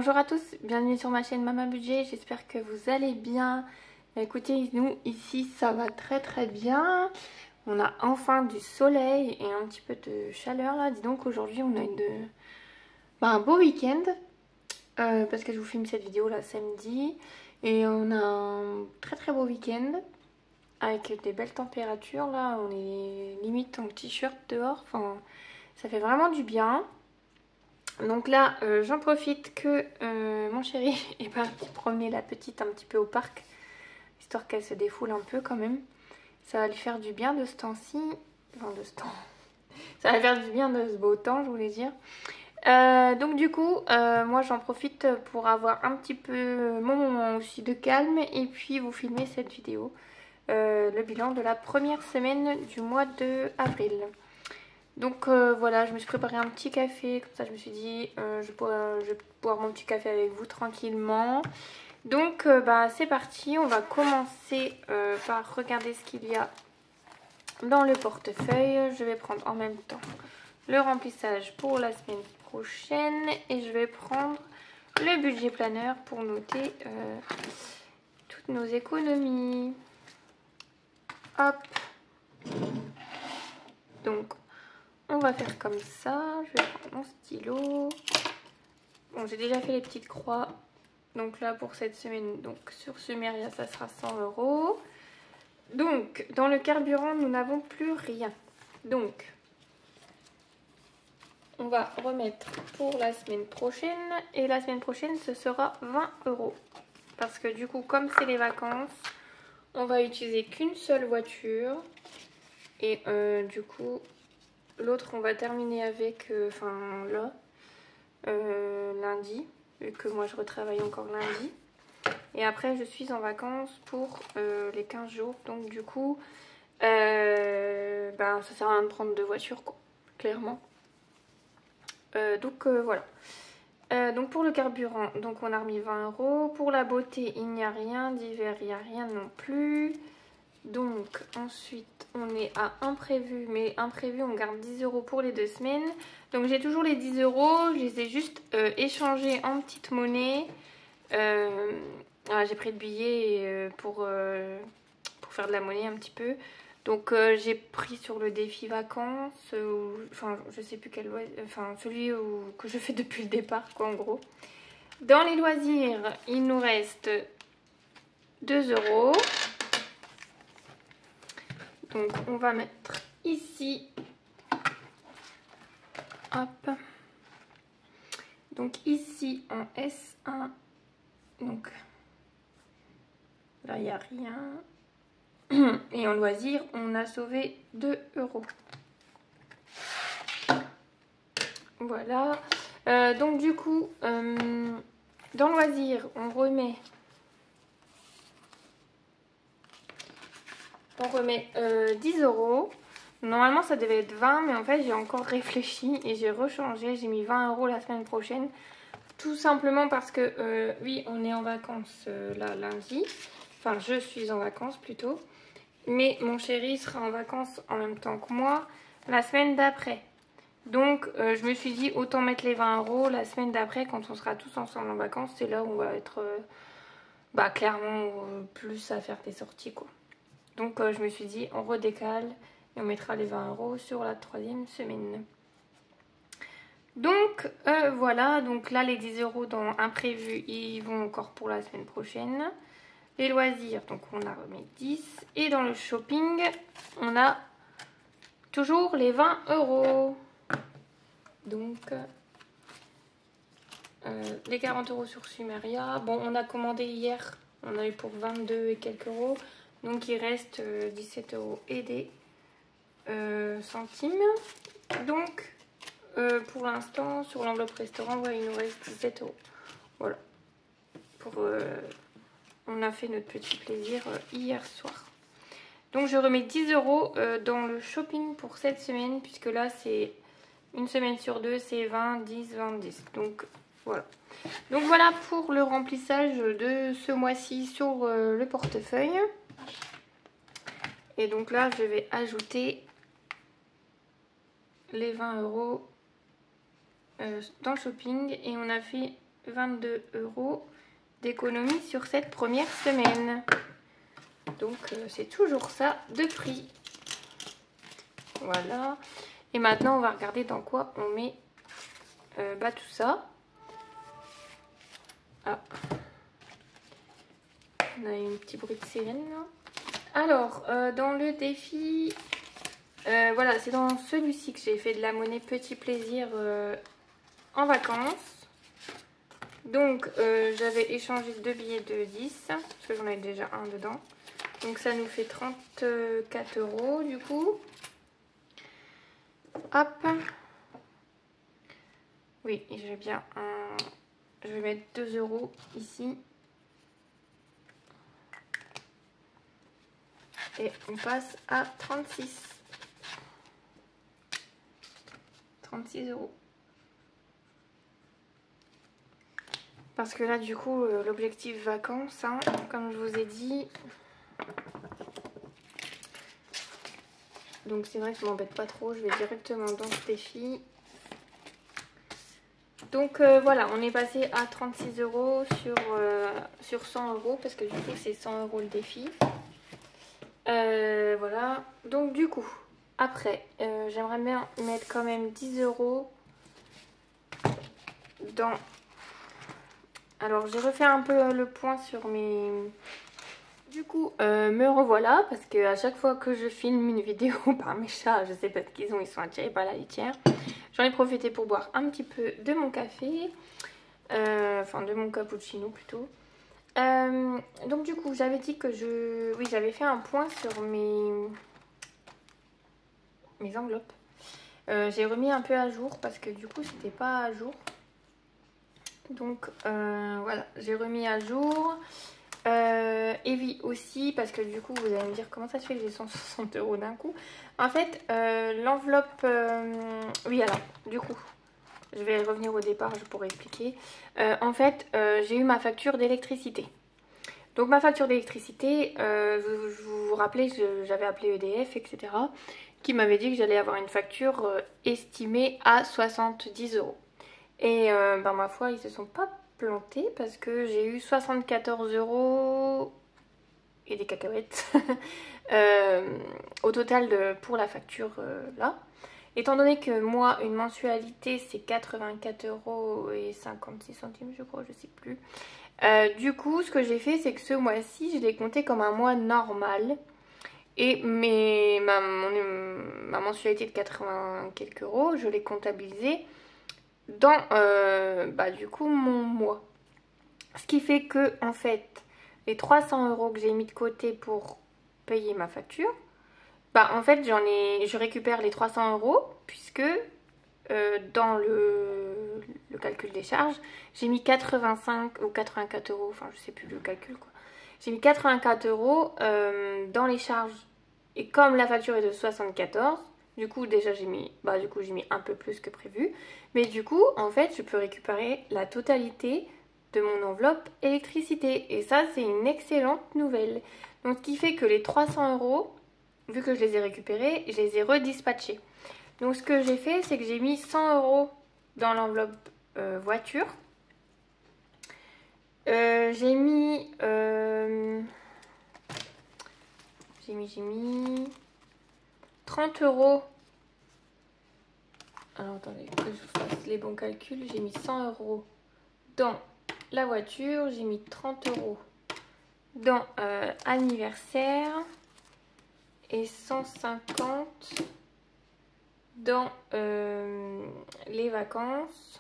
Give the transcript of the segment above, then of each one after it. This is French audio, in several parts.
Bonjour à tous, bienvenue sur ma chaîne Mama Budget, j'espère que vous allez bien. Écoutez, nous ici ça va très bien. On a enfin du soleil et un petit peu de chaleur là. Dis donc aujourd'hui on a un beau week-end parce que je vous filme cette vidéo là samedi. Et on a un très beau week-end avec des belles températures là. On est limite en t-shirt dehors, enfin ça fait vraiment du bien. Donc là, j'en profite que mon chéri est parti promener la petite un petit peu au parc, histoire qu'elle se défoule un peu quand même. Ça va lui faire du bien de ce temps-ci. Enfin, de ce temps. Ça va faire du bien de ce beau temps, je voulais dire. Donc du coup, moi j'en profite pour avoir un petit peu mon moment aussi de calme et puis vous filmer cette vidéo. Le bilan de la première semaine du mois de avril. Donc voilà, je me suis préparé un petit café, comme ça je me suis dit je vais boire mon petit café avec vous tranquillement. Donc c'est parti, on va commencer par regarder ce qu'il y a dans le portefeuille. Je vais prendre en même temps le remplissage pour la semaine prochaine et je vais prendre le budget planeur pour noter toutes nos économies. Hop. Donc on va faire comme ça, je vais prendre mon stylo. Bon, j'ai déjà fait les petites croix. Donc là, pour cette semaine, donc sur Sumeria, ça sera 100 €. Donc, dans le carburant, nous n'avons plus rien. Donc, on va remettre pour la semaine prochaine. Et la semaine prochaine, ce sera 20 €. Parce que du coup, comme c'est les vacances, on va utiliser qu'une seule voiture. Et du coup... L'autre, on va terminer avec, lundi, vu que moi je retravaille encore lundi. Et après, je suis en vacances pour les 15 jours. Donc du coup, ça sert à rien de prendre deux voitures, quoi, clairement. Voilà. Donc pour le carburant, donc on a remis 20 €. Pour la beauté, il n'y a rien. D'hiver, il n'y a rien non plus. Donc ensuite on est à imprévu, mais imprévu on garde 10 € pour les 2 semaines. Donc j'ai toujours les 10 €, je les ai juste échangés en petite monnaie. J'ai pris le billet pour faire de la monnaie un petit peu. Donc j'ai pris sur le défi vacances, je sais plus quel, celui que je fais depuis le départ quoi en gros. Dans les loisirs il nous reste 2 €. Donc on va mettre ici, hop, donc ici en S1, donc là il n'y a rien, et en loisir on a sauvé 2 €. Voilà, donc du coup, dans loisir on remet 10 €. Normalement ça devait être 20, mais en fait j'ai encore réfléchi et j'ai rechangé. J'ai mis 20 € la semaine prochaine. Tout simplement parce que oui, on est en vacances là lundi. Enfin, je suis en vacances plutôt. Mais mon chéri sera en vacances en même temps que moi la semaine d'après. Donc je me suis dit autant mettre les 20 € la semaine d'après quand on sera tous ensemble en vacances. C'est là où on va être clairement plus à faire des sorties quoi. Donc je me suis dit on redécale et on mettra les 20 € sur la 3e semaine. Donc voilà, donc là les 10 € dans imprévu ils vont encore pour la semaine prochaine. Les loisirs, donc on a remis 10. Et dans le shopping, on a toujours les 20 €. Donc les 40 € sur Sumeria. Bon, on a commandé hier, on a eu pour 22 et quelques euros. Donc il reste 17 € et des centimes. Donc pour l'instant sur l'enveloppe restaurant, ouais, il nous reste 17 €. Voilà. On a fait notre petit plaisir hier soir. Donc je remets 10 € dans le shopping pour cette semaine, puisque là c'est une semaine sur deux, c'est 20, 10, 20, 10. Donc voilà. Donc voilà pour le remplissage de ce mois-ci sur le portefeuille. Et donc là, je vais ajouter les 20 € dans le shopping. Et on a fait 22 € d'économie sur cette première semaine. Donc c'est toujours ça de prix. Voilà. Et maintenant on va regarder dans quoi on met tout ça. Ah. On a eu un petit bruit de sirène là. Alors dans le défi, voilà, c'est dans celui-ci que j'ai fait de la monnaie petit plaisir en vacances. Donc j'avais échangé 2 billets de 10 parce que j'en avais déjà un dedans. Donc ça nous fait 34 € du coup. Hop. Oui, j'ai bien un... Je vais mettre 2 € ici. Et on passe à 36 €. Parce que là du coup l'objectif vacances, hein, comme je vous ai dit. Donc c'est vrai que je m'embête pas trop, je vais directement dans ce défi. Donc voilà, on est passé à 36 € sur 100 € parce que du coup c'est 100 € le défi. Voilà, donc du coup, après, j'aimerais bien mettre quand même 10 € dans... Alors j'ai refait un peu le point sur mes... Du coup, me revoilà parce que à chaque fois que je filme une vidéo par mes chats, je sais pas ce qu'ils ont, ils sont attirés par la litière. J'en ai profité pour boire un petit peu de mon café, enfin de mon cappuccino plutôt. Donc du coup, j'avais dit que oui, j'avais fait un point sur mes enveloppes. J'ai remis un peu à jour parce que du coup, c'était pas à jour. Donc voilà, j'ai remis à jour. Evie aussi, parce que du coup vous allez me dire comment ça se fait que j'ai 160 € d'un coup. En fait l'enveloppe oui, alors du coup je vais revenir au départ, je pourrais expliquer. En fait j'ai eu ma facture d'électricité. Donc ma facture d'électricité, vous vous rappelez, j'avais appelé EDF, etc., qui m'avait dit que j'allais avoir une facture estimée à 70 €. Et ma foi, ils se sont pas plantés parce que j'ai eu 74 € et des cacahuètes au total pour la facture là. Étant donné que moi, une mensualité, c'est 84 € et 56 centimes, je crois, je sais plus. Du coup, ce que j'ai fait, c'est que ce mois-ci, je l'ai compté comme un mois normal. Et ma mensualité de 80 quelques euros, je l'ai comptabilisée dans du coup mon mois. Ce qui fait que en fait les 300 € que j'ai mis de côté pour payer ma facture, en fait je récupère les 300 € puisque dans le calcul des charges j'ai mis 85 ou 84 €, enfin je sais plus le calcul quoi. J'ai mis 84 € dans les charges et comme la facture est de 74, du coup déjà j'ai mis un peu plus que prévu. Mais du coup en fait je peux récupérer la totalité de mon enveloppe électricité. Et ça c'est une excellente nouvelle. Donc ce qui fait que les 300 €, vu que je les ai récupérés, je les ai redispatchés. Donc ce que j'ai fait c'est que j'ai mis 100 € dans l'enveloppe voiture. J'ai mis 30 €. Alors attendez que je fasse les bons calculs. J'ai mis 100 € dans la voiture. J'ai mis 30 € dans anniversaire. Et 150 dans les vacances.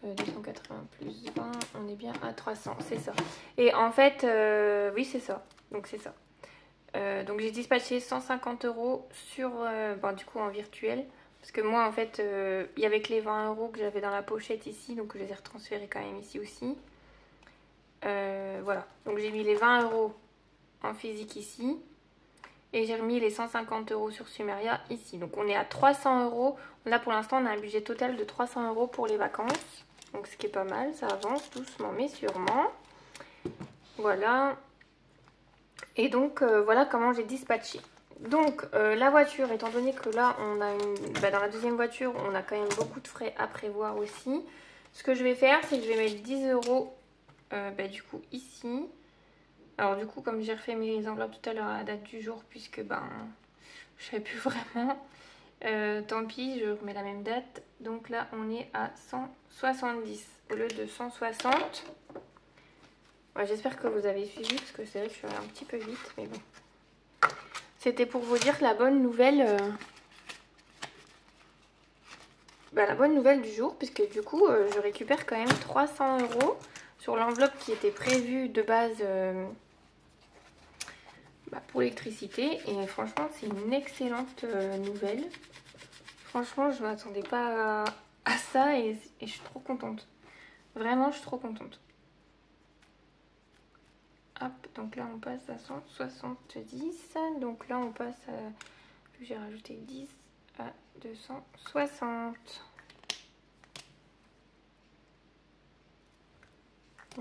280 plus 20, on est bien à 300, c'est ça. Et en fait, oui c'est ça, donc c'est ça. Donc j'ai dispatché 150 € sur, du coup en virtuel. Parce que moi en fait, il y avait que les 20 € que j'avais dans la pochette ici, donc je les ai retransférés quand même ici aussi. Voilà, donc j'ai mis les 20 € en physique ici. Et j'ai remis les 150 € sur Sumeria ici. Donc on est à 300 €. Là pour l'instant on a un budget total de 300 € pour les vacances. Donc ce qui est pas mal, ça avance doucement mais sûrement. Voilà. Et donc voilà comment j'ai dispatché. Donc la voiture, étant donné que là on a dans la deuxième voiture on a quand même beaucoup de frais à prévoir aussi. Ce que je vais faire, c'est que je vais mettre 10 € du coup ici. Alors du coup, comme j'ai refait mes enveloppes tout à l'heure à la date du jour, puisque je savais plus vraiment, tant pis, je remets la même date. Donc là, on est à 170 au lieu de 160. Ouais, j'espère que vous avez suivi, parce que c'est vrai que je suis allée un petit peu vite, mais bon. C'était pour vous dire que la bonne nouvelle... la bonne nouvelle du jour, puisque du coup, je récupère quand même 300 € sur l'enveloppe qui était prévue de base pour l'électricité. Et franchement, c'est une excellente nouvelle. Franchement, je ne m'attendais pas à ça et je suis trop contente. Vraiment, je suis trop contente. Hop, donc là, on passe à 170. Donc là, on passe à... J'ai rajouté 10 à 260.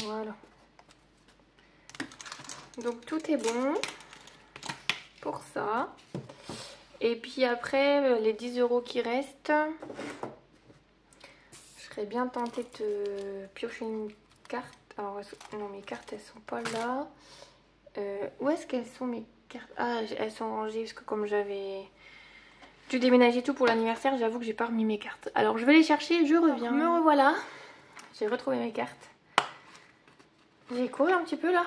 Voilà. Donc tout est bon pour ça. Et puis après, les 10 € qui restent, je serais bien tentée de piocher une carte. Alors non, mes cartes elles sont pas là. Où est-ce qu'elles sont mes cartes? Ah, elles sont rangées parce que comme j'avais dû déménager tout pour l'anniversaire, j'avoue que j'ai pas remis mes cartes. Alors je vais les chercher, je reviens. Me revoilà. J'ai retrouvé mes cartes. J'ai couru un petit peu là.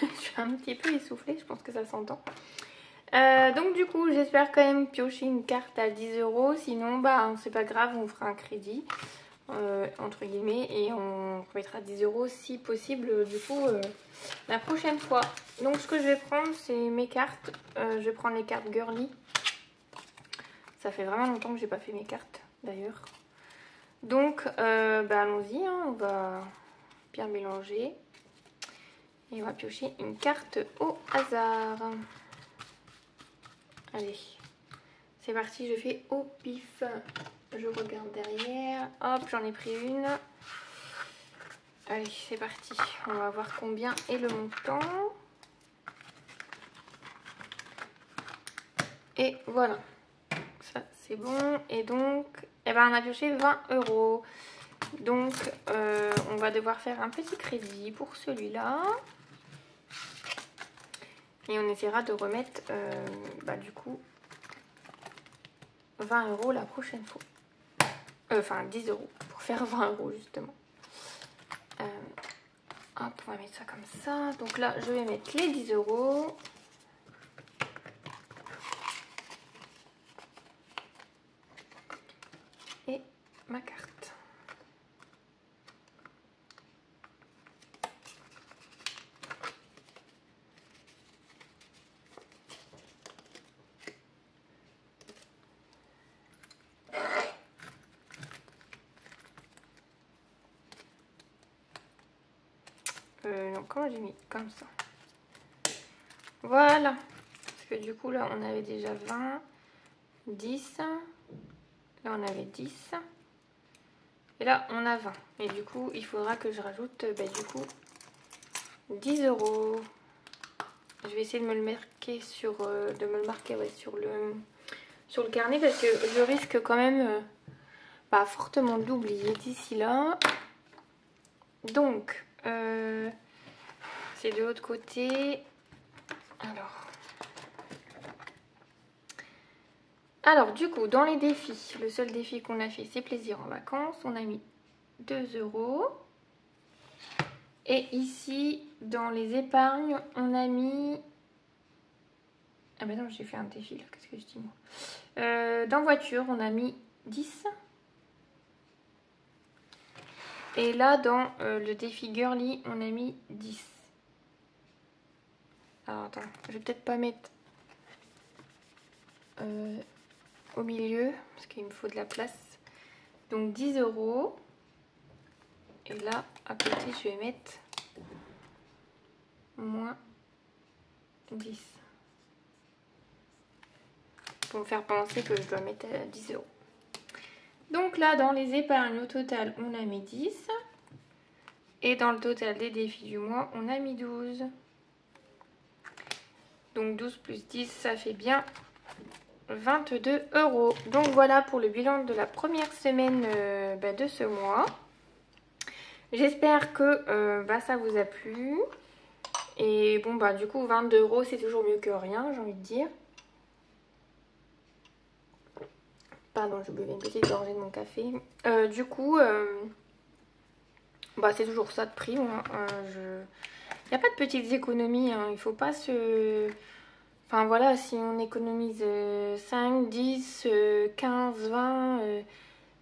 Je suis un petit peu essoufflée, je pense que ça s'entend. Donc du coup, j'espère quand même piocher une carte à 10 €. Sinon, c'est pas grave, on fera un crédit. Entre guillemets, et on remettra 10 € si possible du coup la prochaine fois. Donc ce que je vais prendre, c'est mes cartes. Je vais prendre les cartes girly. Ça fait vraiment longtemps que j'ai pas fait mes cartes d'ailleurs. Donc allons-y, hein, on va bien mélanger et on va piocher une carte au hasard. Allez, c'est parti, je fais au pif. Je regarde derrière. Hop, j'en ai pris une. Allez, c'est parti. On va voir combien est le montant. Et voilà. Ça, c'est bon. Et donc, on a pioché 20 €. Donc, on va devoir faire un petit crédit pour celui-là. Et on essaiera de remettre, du coup, 20 € la prochaine fois. Enfin, 10 € pour faire 20 € justement. Hop, on va mettre ça comme ça. Donc là, je vais mettre les 10 €. Et ma carte. Non, comment j'ai mis? Comme ça. Voilà. Parce que du coup, là, on avait déjà 20, 10. Là, on avait 10. Et là, on a 20. Et du coup, il faudra que je rajoute, du coup, 10 €. Je vais essayer de me le marquer sur, sur le carnet parce que je risque quand même fortement d'oublier d'ici là. Donc, c'est de l'autre côté. Alors, du coup, dans les défis, le seul défi qu'on a fait, c'est plaisir en vacances. On a mis 2 €. Et ici, dans les épargnes, on a mis... Ah ben non, j'ai fait un défi là, qu'est-ce que je dis moi? Dans voiture, on a mis 10. Et là, dans le défi girly, on a mis 10. Alors attends, je vais peut-être pas mettre au milieu, parce qu'il me faut de la place. Donc 10 €. Et là, à côté, je vais mettre moins 10. Pour me faire penser que je dois mettre 10 €. Donc là, dans les épargnes, au total, on a mis 10. Et dans le total des défis du mois, on a mis 12. Donc 12 plus 10, ça fait bien 22 €. Donc voilà pour le bilan de la première semaine de ce mois. J'espère que ça vous a plu. Et bon bah du coup 22 € c'est toujours mieux que rien, j'ai envie de dire. Pardon, je buvais une petite gorgée de mon café. Du coup, c'est toujours ça de prix. Il n'y a pas de petites économies, hein. Il faut pas se... Enfin voilà, si on économise 5, 10, 15, 20,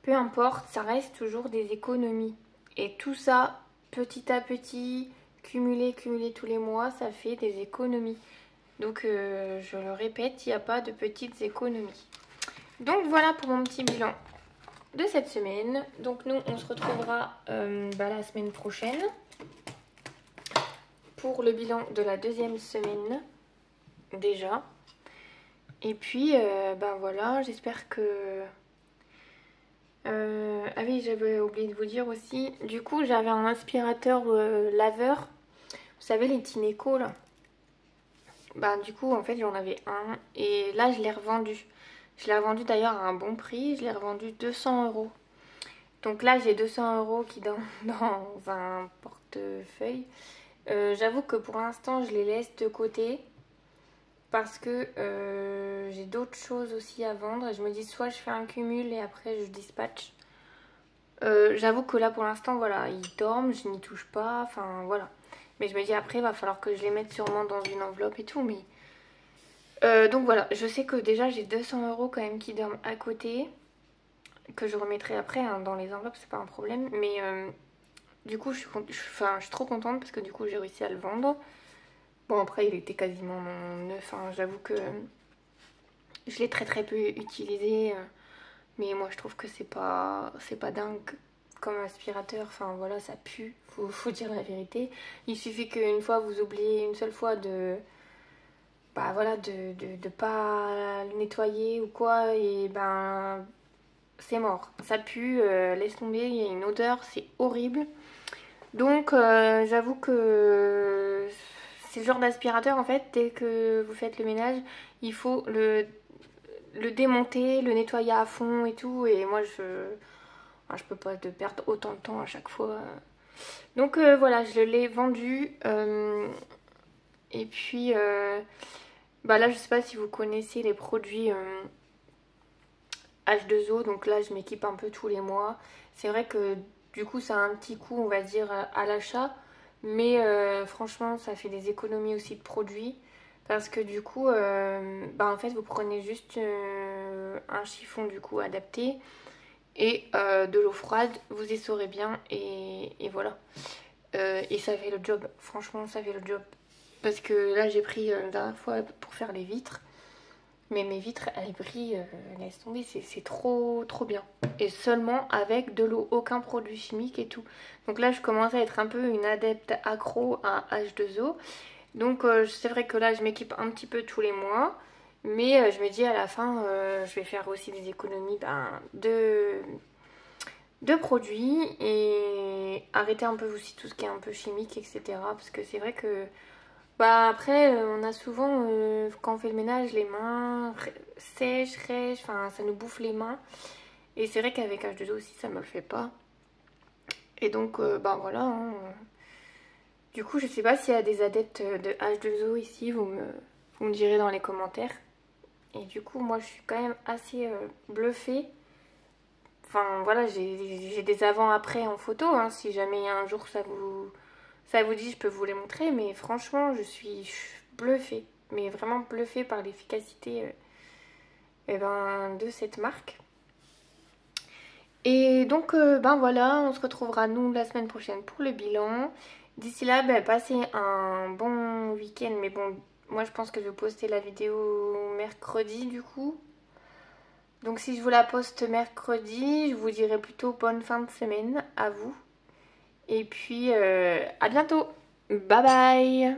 peu importe, ça reste toujours des économies. Et tout ça, petit à petit, cumulé tous les mois, ça fait des économies. Donc je le répète, il n'y a pas de petites économies. Donc voilà pour mon petit bilan de cette semaine. Donc nous on se retrouvera la semaine prochaine pour le bilan de la deuxième semaine déjà. Et puis voilà, j'espère que... Ah oui, j'avais oublié de vous dire aussi, du coup j'avais un aspirateur laveur, vous savez les Tineco là. Du coup en fait j'en avais un et là je l'ai revendu. Je l'ai revendu d'ailleurs à un bon prix, je l'ai revendu 200 €. Donc là j'ai 200 € qui dans un portefeuille. J'avoue que pour l'instant je les laisse de côté parce que j'ai d'autres choses aussi à vendre. Je me dis soit je fais un cumul et après je dispatche. J'avoue que là pour l'instant voilà, ils dorment, je n'y touche pas, enfin voilà. Mais je me dis après il va falloir que je les mette sûrement dans une enveloppe et tout, mais... donc voilà, je sais que déjà j'ai 200 € quand même qui dorment à côté, que je remettrai après hein, dans les enveloppes, c'est pas un problème. Mais du coup je suis trop contente parce que du coup j'ai réussi à le vendre. Bon après il était quasiment neuf, hein. J'avoue que je l'ai très peu utilisé. Mais moi je trouve que c'est pas dingue comme aspirateur, enfin voilà ça pue, faut dire la vérité. Il suffit qu'une fois vous oubliez une seule fois de de pas le nettoyer ou quoi et c'est mort, ça pue, laisse tomber, il y a une odeur, c'est horrible. Donc j'avoue que c'est le genre d'aspirateur en fait, dès que vous faites le ménage, il faut le démonter, le nettoyer à fond et tout. Et moi je peux pas perdre autant de temps à chaque fois. Donc voilà, je l'ai vendu. Et puis là je sais pas si vous connaissez les produits H2O. Donc là je m'équipe un peu tous les mois. C'est vrai que du coup ça a un petit coût on va dire à l'achat. Mais franchement ça fait des économies aussi de produits. Parce que du coup, en fait, vous prenez juste un chiffon du coup adapté et de l'eau froide, vous essorez bien et voilà. Et ça fait le job, franchement ça fait le job. Parce que là j'ai pris la dernière fois pour faire les vitres. Mais mes vitres elles brillent, laisse tomber, c'est trop bien. Et seulement avec de l'eau, aucun produit chimique et tout. Donc là je commence à être un peu une adepte accro à H2O. Donc c'est vrai que là je m'équipe un petit peu tous les mois. Mais je me dis à la fin je vais faire aussi des économies de produits. Et arrêter un peu aussi tout ce qui est un peu chimique etc. Parce que c'est vrai que après on a souvent quand on fait le ménage les mains sèches, rêches. Enfin ça nous bouffe les mains. Et c'est vrai qu'avec H2O aussi ça me le fait pas. Et donc voilà hein. Du coup, je sais pas s'il y a des adeptes de H2O ici, vous me direz dans les commentaires. Et du coup, moi, je suis quand même assez bluffée. Enfin, voilà, j'ai des avant-après en photo. Hein. Si jamais un jour ça vous dit, je peux vous les montrer. Mais franchement, je suis bluffée. Mais vraiment bluffée par l'efficacité de cette marque. Et donc, voilà, on se retrouvera nous la semaine prochaine pour le bilan. D'ici là, passez un bon week-end. Mais bon, moi je pense que je vais poster la vidéo mercredi du coup. Donc si je vous la poste mercredi, je vous dirai plutôt bonne fin de semaine à vous. Et puis à bientôt. Bye bye.